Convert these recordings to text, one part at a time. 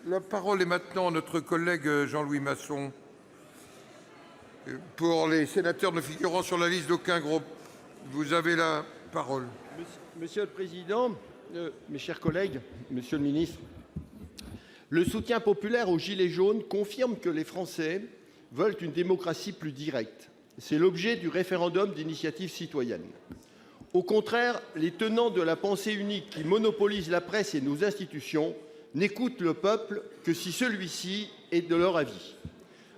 La parole est maintenant à notre collègue Jean-Louis Masson. Pour les sénateurs ne figurant sur la liste d'aucun groupe, vous avez la parole. Monsieur le Président, mes chers collègues, Monsieur le Ministre, le soutien populaire aux Gilets jaunes confirme que les Français veulent une démocratie plus directe. C'est l'objet du référendum d'initiative citoyenne. Au contraire, les tenants de la pensée unique qui monopolise la presse et nos institutions n'écoutent le peuple que si celui-ci est de leur avis.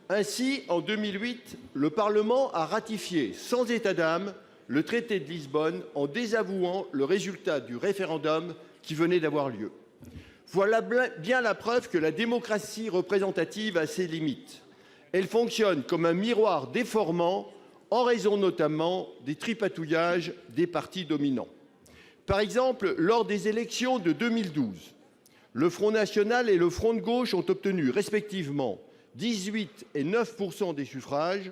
Ainsi, en 2008, le Parlement a ratifié sans état d'âme le traité de Lisbonne en désavouant le résultat du référendum qui venait d'avoir lieu. Voilà bien la preuve que la démocratie représentative a ses limites. Elle fonctionne comme un miroir déformant en raison notamment des tripatouillages des partis dominants. Par exemple, lors des élections de 2012, le Front national et le Front de gauche ont obtenu respectivement 18 et 9% des suffrages,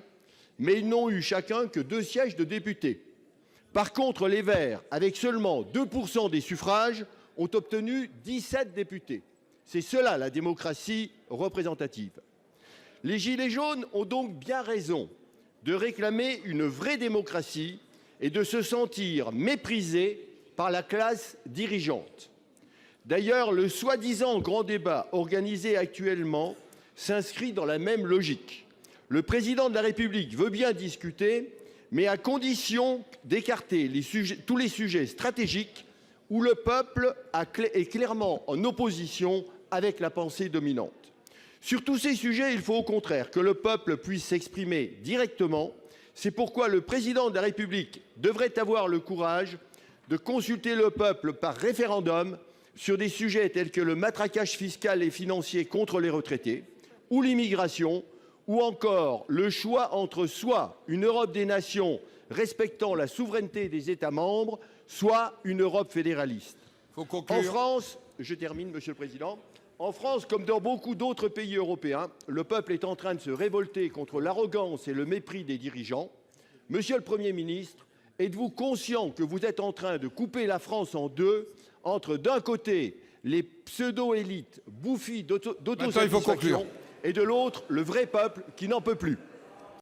mais ils n'ont eu chacun que 2 sièges de députés. Par contre, les Verts, avec seulement 2% des suffrages, ont obtenu 17 députés. C'est cela la démocratie représentative. Les Gilets jaunes ont donc bien raison de réclamer une vraie démocratie et de se sentir méprisés par la classe dirigeante. D'ailleurs, le soi-disant grand débat organisé actuellement s'inscrit dans la même logique. Le président de la République veut bien discuter, mais à condition d'écarter tous les sujets stratégiques où le peuple est clairement en opposition avec la pensée dominante. Sur tous ces sujets, il faut au contraire que le peuple puisse s'exprimer directement. C'est pourquoi le président de la République devrait avoir le courage de consulter le peuple par référendum sur des sujets tels que le matraquage fiscal et financier contre les retraités, ou l'immigration, ou encore le choix entre soit une Europe des nations respectant la souveraineté des États membres, soit une Europe fédéraliste. Faut conclure. En France, je termine, Monsieur le Président, en France, comme dans beaucoup d'autres pays européens, le peuple est en train de se révolter contre l'arrogance et le mépris des dirigeants. Monsieur le Premier ministre, êtes-vous conscient que vous êtes en train de couper la France en deux entre, d'un côté, les pseudo-élites bouffies d'autosatisfaction et de l'autre, le vrai peuple qui n'en peut plus?